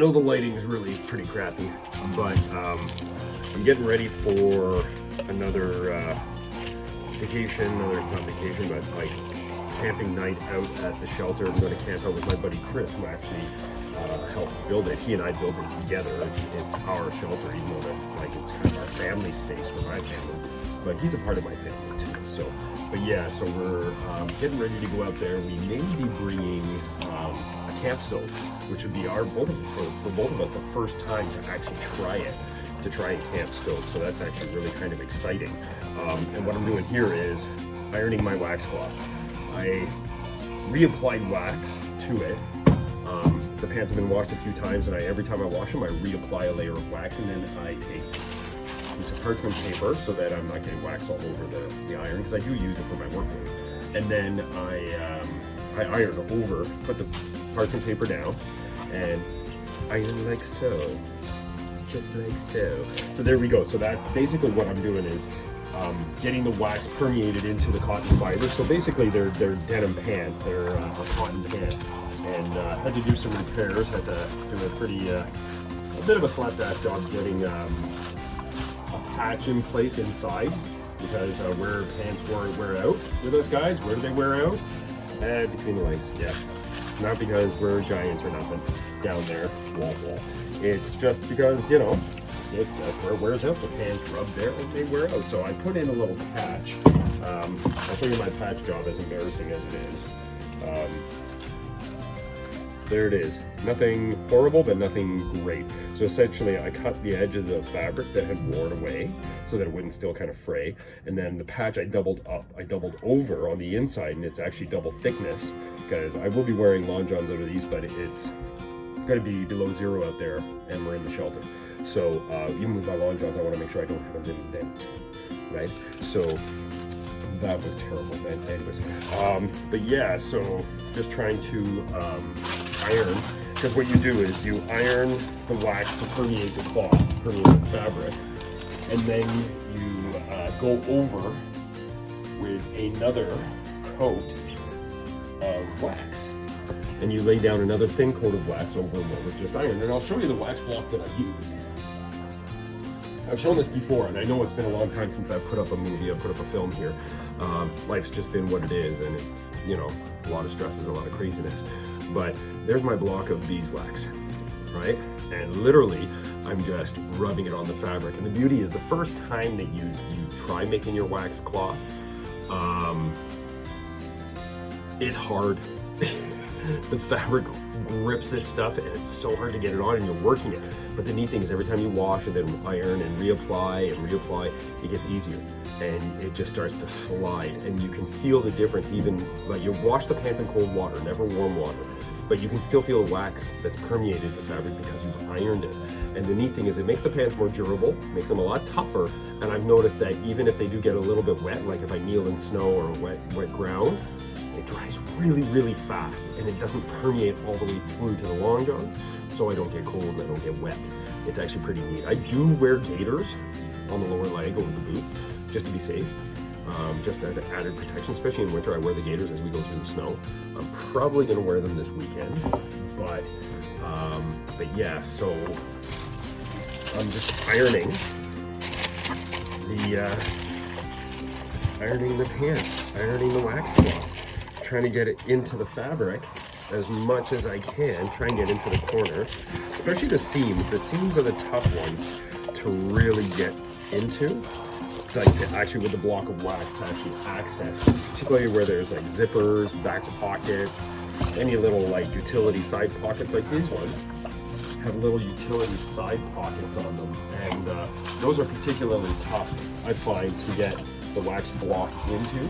know the lighting is really pretty crappy, but I'm getting ready for another vacation, not vacation, but like camping night out at the shelter. I'm going to camp out with my buddy Chris, who actually helped build it. He and I built it together. It's our shelter, even though like it's kind of our family space for my family. But he's a part of my family too. So, but yeah, so we're getting ready to go out there. We may be bringing a camp stove, which would be for both of us the first time to actually try it, to try and camp stove. So that's actually really kind of exciting. And what I'm doing here is ironing my wax cloth. I reapplied wax to it. The pants have been washed a few times, and every time I wash them, I reapply a layer of wax, and then I take a piece of parchment paper so that I'm not getting wax all over the iron, because I do use it for my work wear. And then I iron over, put the parchment paper down, and iron like so, just like so. So there we go. So that's basically what I'm doing is getting the wax permeated into the cotton fibers. So basically they're denim pants, they're a cotton pant. And had to do some repairs, had to do a bit of a slapdash job getting a patch in place inside, because where pants wear out with us guys, where do they wear out? Between the legs, yeah. Not because we're giants or nothing down there, wall. It's just because, you know, that's where it wears out. The pants rub there and they wear out. So I put in a little patch. I'll show you my patch job, as embarrassing as it is. There it is. Nothing horrible, but nothing great. So essentially I cut the edge of the fabric that had worn away so that it wouldn't still kind of fray. And then the patch I doubled over on the inside, and it's actually double thickness, because I will be wearing long johns out of these, but it's got to be below zero out there and we're in the shelter. So even with my long johns, I want to make sure I don't have a little vent, right? So that was terrible, man. Anyways, but yeah, so just trying to iron, because what you do is you iron the wax to permeate the cloth, permeate the fabric, and then you go over with another coat of wax, and you lay down another thin coat of wax over what was just ironed. And I'll show you the wax block that I use. I've shown this before, and I know it's been a long time since I've put up a movie, I've put up a film here. Life's just been what it is, and it's, you know, a lot of stresses, a lot of craziness. But there's my block of beeswax, right? And literally, I'm just rubbing it on the fabric. And the beauty is, the first time that you try making your wax cloth, it's hard. The fabric grips this stuff, and it's so hard to get it on, and you're working it. But the neat thing is, every time you wash and then iron and reapply, it gets easier. And it just starts to slide, and you can feel the difference. Even like, you wash the pants in cold water, never warm water, but you can still feel the wax that's permeated the fabric because you've ironed it. And the neat thing is, it makes the pants more durable, makes them a lot tougher. And I've noticed that even if they do get a little bit wet, like if I kneel in snow or wet ground, it dries really, really fast, and it doesn't permeate all the way through to the long johns, so I don't get cold and I don't get wet. It's actually pretty neat. I do wear gaiters on the lower leg over the boots, just to be safe, just as an added protection, especially in winter. I wear the gaiters as we go through the snow. I'm probably gonna wear them this weekend, but yeah, so I'm just ironing the pants, ironing the wax cloth, trying to get it into the fabric as much as I can, try and get into the corner, especially the seams. The seams are the tough ones to really get into. Like, actually, with the block of wax, to actually access, particularly where there's like zippers, back pockets, any little like utility side pockets, like these ones have little utility side pockets on them, and those are particularly tough, I find, to get the wax block into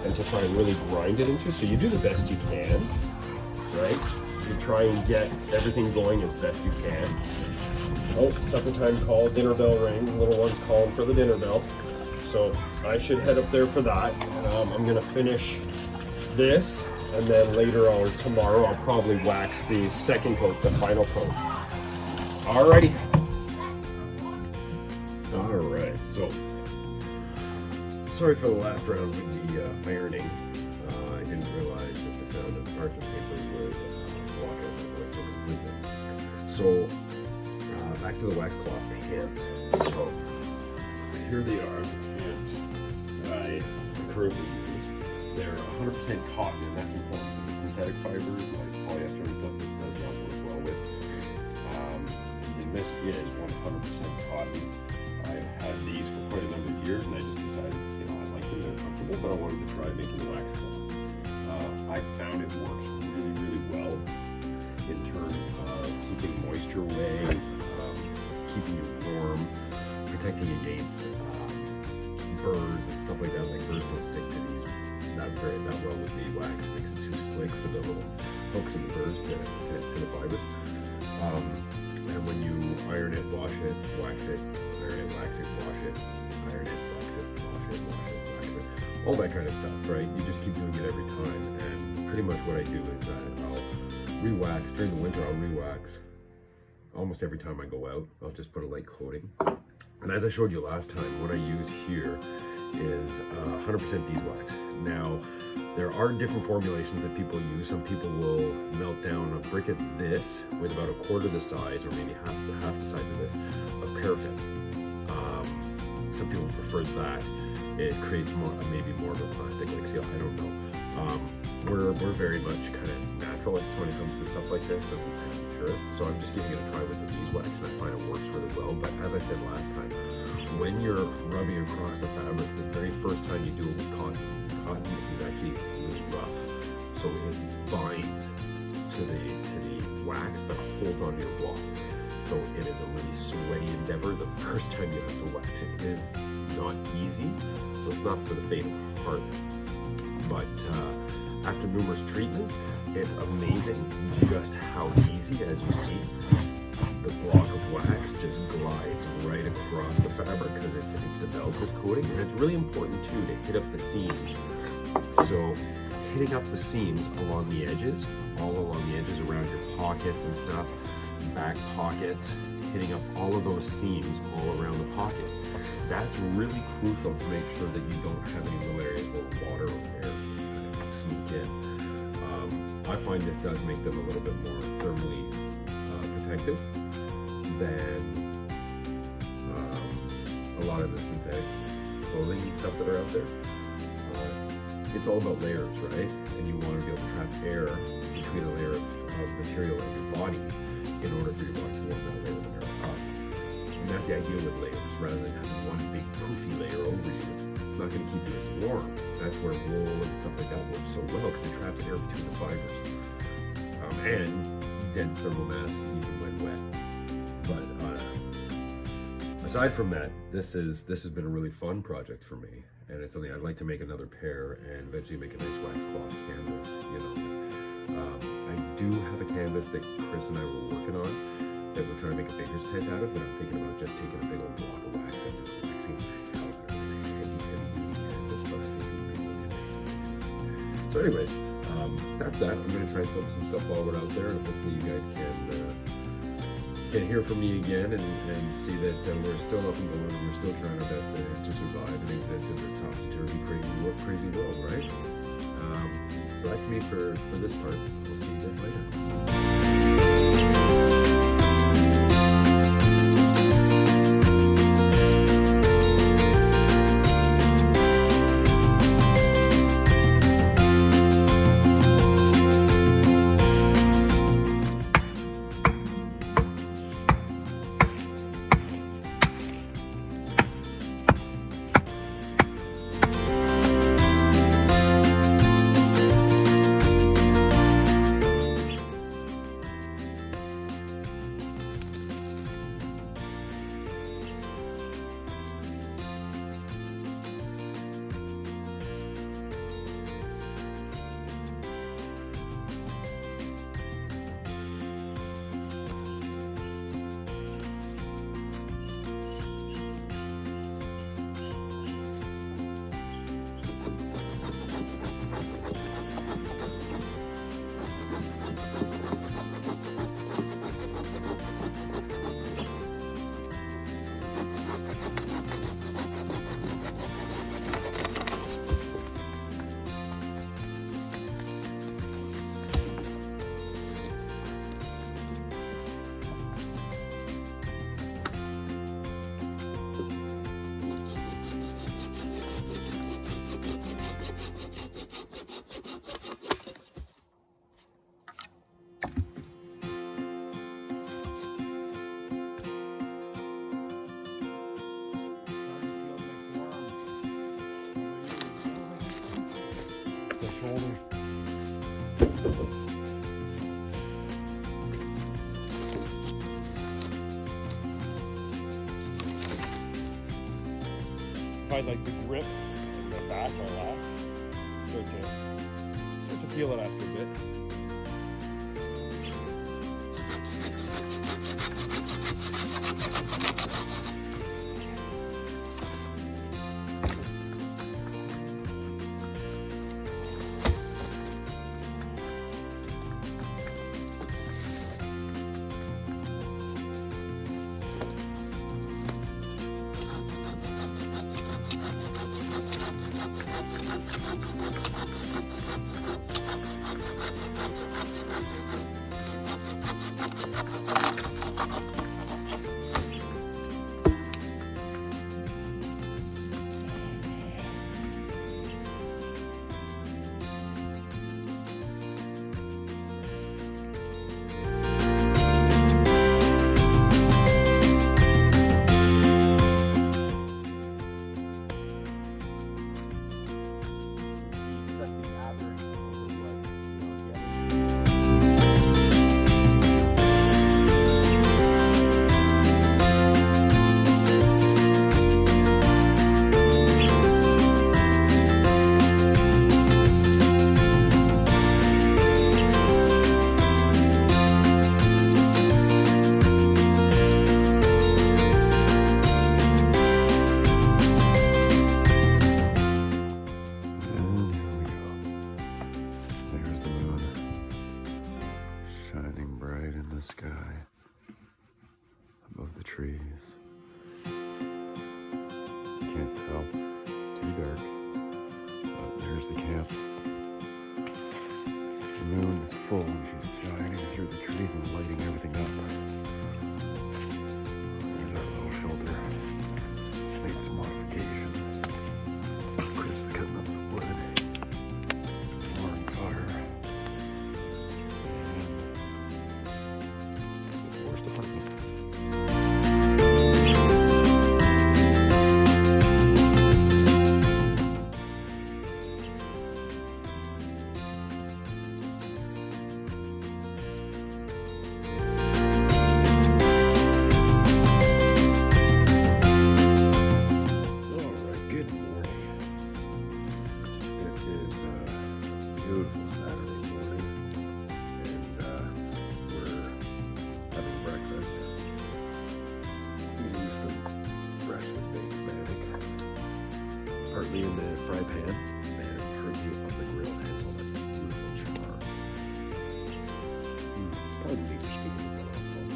and to try and really grind it into. So you do the best you can, right? You try and get everything going as best you can. Oh, supper time call, dinner bell rings, little one's calling for the dinner bell. So I should head up there for that. I'm gonna finish this, and then later or tomorrow I'll probably wax the second coat, the final coat. Alrighty. Alright, so sorry for the last round with the ironing. I didn't realize that the sound of the parchment paper would block out my voice so completely. So back to the wax cloth pants. So here they are, the pants that I currently use. They're 100% cotton, and that's important because the synthetic fibers like polyester and stuff does not work well with. And this is 100% cotton. I've had these for quite a number of years, and I just decided, I like them, they're comfortable, but I wanted to try making the wax cloth. I found it works really, really well in terms of keeping moisture away, keeping you warm, protecting against burrs and stuff like that. Like burrs don't stick to these that well with the wax. It makes it too slick for the little hooks and burrs to connect to the fibers. And when you iron it, wash it, wax it, iron it, wax it, wash it, iron it, wax it, wash it, wash it, wax it, all that kind of stuff, right? You just keep doing it every time. And pretty much what I do is I'll re-wax during the winter. I'll re-wax almost every time I go out. I'll just put a light coating. And as I showed you last time, what I use here is 100% beeswax. Now, there are different formulations that people use. Some people will melt down a brick of this with about a quarter the size, or maybe half the size of this, of paraffin. Some people prefer that. It creates maybe more of a plastic-like seal. I don't know. We're very much kind of naturalists when it comes to stuff like this, and purists. So I'm just giving it a try with the beeswax, and I find it works really well. But as I said last time, when you're rubbing across the fabric, the very first time you do it with cotton is actually really rough. So it binds to the wax, but holds onto your block. So it is a really sweaty endeavor the first time you have to wax it. It is not easy, so it's not for the faint of heart. But after numerous treatments, it's amazing just how easy, as you see, the block of wax just glides right across the fabric because it's developed this coating. And it's really important too to hit up the seams. So hitting up the seams along the edges, all along the edges around your pockets and stuff, back pockets, hitting up all of those seams all around the pocket. That's really crucial to make sure that you don't have any little areas where water or air can sneak in. I find this does make them a little bit more thermally protective than a lot of the synthetic clothing and stuff that are out there. It's all about layers, right? And you want to be able to trap air between a layer of material in your body in order for your body to warm that layer of air up. And that's the idea with layers, rather than having one big poofy layer over you. It's not going to keep you warm. That's where wool and stuff like that works so well, because it traps air between the fibers. And dense thermal mass even when wet. But aside from that, this has been a really fun project for me, and it's something I'd like to make another pair and eventually make a nice wax cloth canvas. I do have a canvas that Chris and I were working on that we're trying to make a baker's tent out of, that I'm thinking about just taking a big old block of wax and just waxing the heck out of it. It's a heavy duty canvas, but I think it would be really amazing. So anyways, that's that. I'm going to try and film some stuff while we're out there, and hopefully you guys can hear from me again and see that we're still up and going, and we're still trying our best to survive and exist in this topsy-turvy, crazy world, right? So that's me for this part. We'll see you guys later. shoulder. If I like the grip and the back, my lats, start to feel it after a bit. The sky above the trees. Can't tell, it's too dark, but there's the camp. The moon is full and she's shining through the trees and lighting everything up. There's our little shelter. Made some modifications. Chris is cutting up some wood. Warm fire. Beautiful Saturday morning, and we're having breakfast, eating some freshly baked bannock, partly in the fry pan and partly on the grill, hence all that beautiful char. Pardon me for speaking a little phone.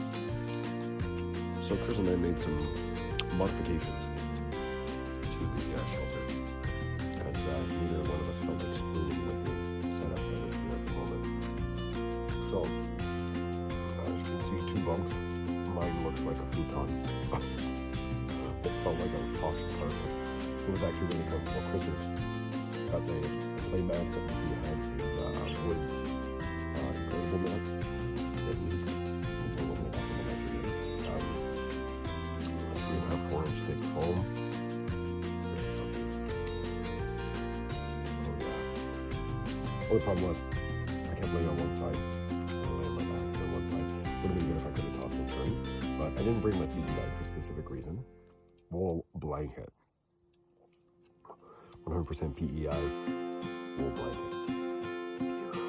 So Chris and I made some modifications to the shelter, as neither one of us felt like spooning with the setup that is here at the moment. So, as you can see, 2 bunks. Mine looks like a futon. It felt like a posh apartment. It was actually really comfortable. Chris's got the play mats that he had his woods inflatable mat. It leaked, and so it wasn't a comfortable mat for him. 3.5, 4-inch thick foam. Only problem was, I kept laying on one side. I lay on my back on one side. Would have been good if I could have tossed and turned, but I didn't bring my sleeping bag for a specific reason. Wool blanket. 100% PEI wool blanket. Beautiful.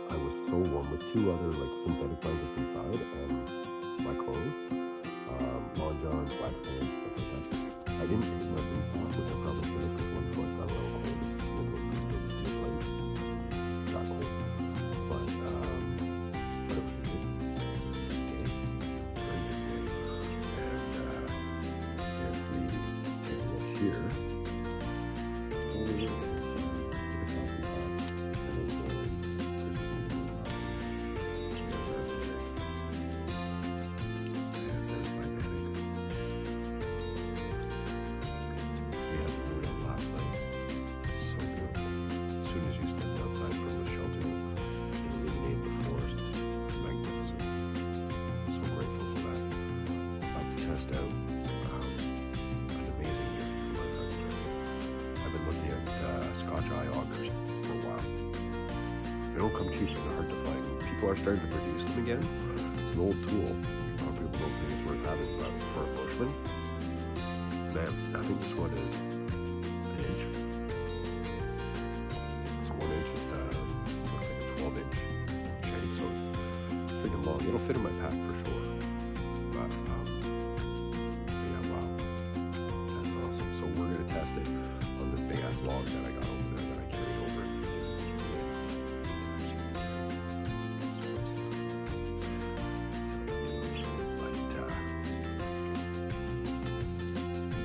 I was so warm with 2 other synthetic blankets inside and my clothes, long johns, wax pants, stuff like that. I didn't take my boots off, which I probably should have because one foot got a little cold. It's steel toe boots or the steel plates. Got cold, but it was a good day, very good day. And if we take a look here, the coffee pot, and also there's our bag, and there's my bag. We had the moon up last night. So beautiful. As soon as you stepped outside from the shelter, it illuminated the forest. Magnificent. So grateful for that. I'd like to test out an amazing gift from my friend people are starting to produce them again. It's an old tool. People don't think it's worth having, but for a bushman, man, I think this one is an inch. It's 1 inch. It's looks like a 12-inch shank, so it's freaking long. It'll fit in my pack for sure. But yeah, wow, that's awesome. So we're gonna test it on this big ass log that I got over there that I carried over.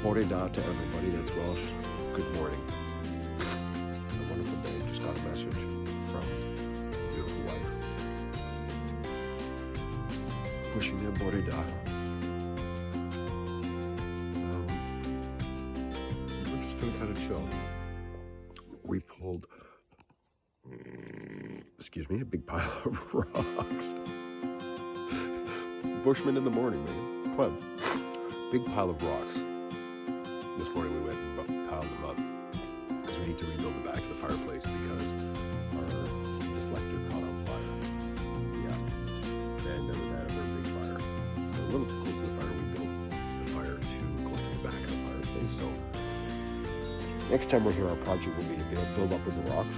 Bore da to everybody that's Welsh. Good morning. A wonderful day. Just got a message from a beautiful wife. Wishing me a bore da. We're just gonna kind of chill. We pulled, excuse me, a big pile of rocks. Bushman in the morning, man. Come on. Big pile of rocks. This morning we went and piled them up because we need to rebuild the back of the fireplace because our deflector caught on fire. Yeah, and there was that other big fire. So a little too close to the fire, we built the fire too close to the back of the fireplace. So next time we're here, our project will be to build up with the rocks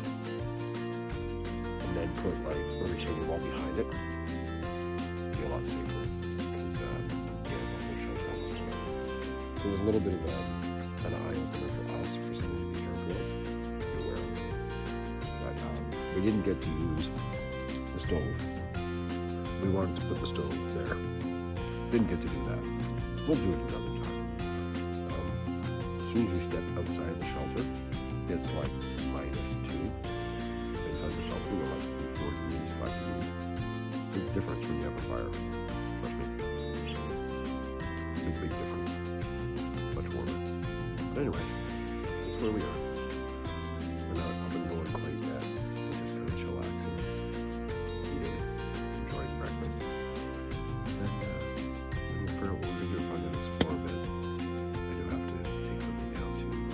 and then put like a retaining wall behind it. It'll be a lot safer because yeah, the whole shelter almost went up. So it was a little bit of an eye-opener for us, for something to be careful of, be aware of. But we didn't get to use the stove. We wanted to put the stove there. Didn't get to do that. We'll do it another time. As soon as you step outside the shelter, it's like -2. Inside the shelter, we're like 4 degrees, 5 degrees. Big difference when you have a fire. Trust me. Big difference. Much warmer. But anyway, that's where we are. We're not up and going quite yet. We're just kind of chillaxing, eating, enjoying breakfast. And then we'll figure out what we're going to do. I'm going to explore a bit. I do have to take something down to the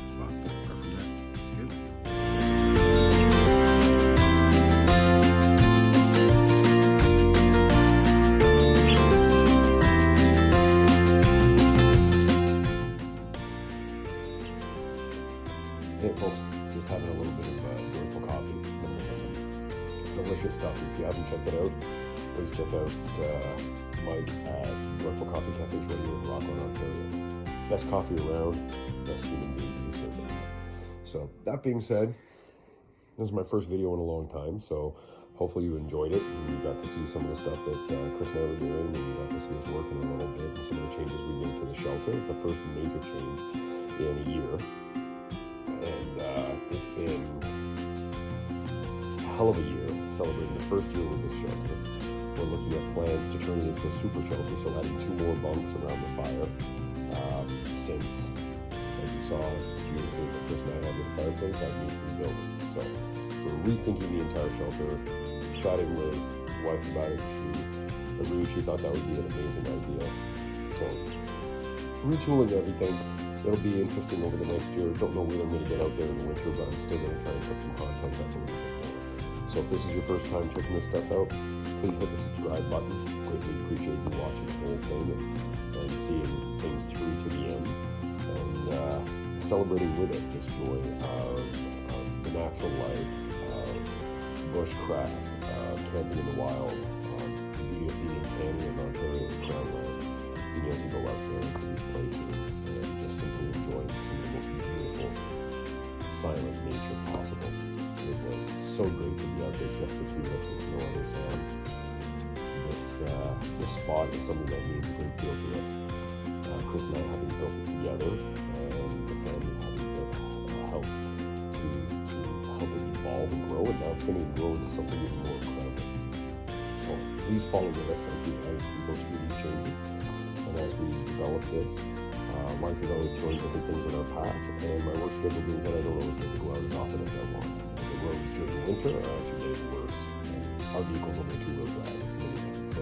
spot. But apart from that, it's good. Hey folks, just having a little bit of joyful coffee. Delicious stuff. If you haven't checked it out, please check out Mike at Joyful Coffee Cafe right here in Rockland, Ontario. Best coffee around, best human being to be served. So that being said, this is my first video in a long time, so hopefully you enjoyed it and you got to see some of the stuff that Chris and I were doing, and you got to see us working a little bit and some of the changes we made to the shelter. It's the first major change in a year. And it's been a hell of a year, celebrating the first year with this shelter. We're looking at plans to turn it into a super shelter, so adding 2 more bunks around the fire. Since, as you saw, the Chris and I had with the fireplace, that needs rebuilding. So we're rethinking the entire shelter, chatting with the wife about it. She agreed, she thought that would be an amazing idea. So retooling everything. It'll be interesting over the next year. Don't know when I'm going to get out there in the winter, but I'm still going to try and put some content up a little bit more. So if this is your first time checking this stuff out, please hit the subscribe button. Greatly appreciate you watching the whole thing and seeing things through to the end. And celebrating with us this joy of the natural life, of bushcraft, camping in the wild, the beauty of being in Canada and Ontario and Crown Land, being able to go out there into these places and just simply enjoy some of the most beautiful, silent nature possible. It was so great to be out there just between us with no other sounds. This spot is something that means a great deal to us. Chris and I having built it together, and the family having helped to help it evolve and grow, and now it's going to grow into something even more incredible. So please follow with us as we go through these changes and as we develop this. Life is always throwing different things in our path, and my work schedule means that I don't always get to go out as often as I want. The roads during the winter are actually getting worse, and our vehicle's only a 2-wheel drive. It's a minivan, so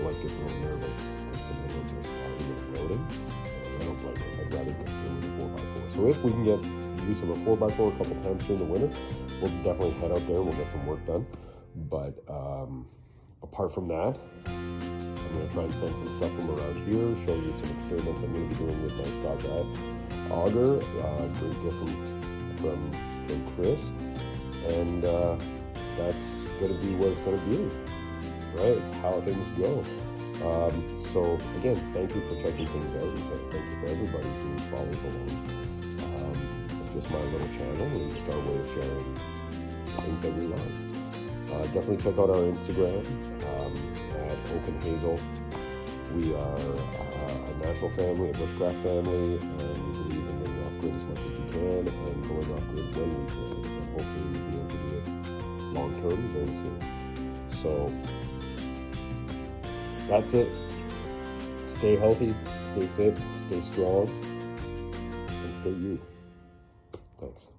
life gets a little nervous because some of the roads are sliding and eroding, and I don't blame it. I'd rather go with a 4x4. So if we can get use of a 4x4 a couple times during the winter, we'll definitely head out there and we'll get some work done. But apart from that, I'm going to try and send some stuff from around here, show you some experiments I'm going to be doing with my Scotch auger. Great gift from Chris. And that's going to be what it's going to be, right? It's how things go. So again, thank you for checking things out, and thank you for everybody who follows along. It's just my little channel, and just our way of sharing the things that we love. Definitely check out our Instagram at Oak and Hazel. We are a natural family, a bushcraft family, and we believe in living off grid as much as we can and going off grid when we can. And hopefully we'll be able to do it long term very soon. So that's it. Stay healthy, stay fit, stay strong, and stay you. Thanks.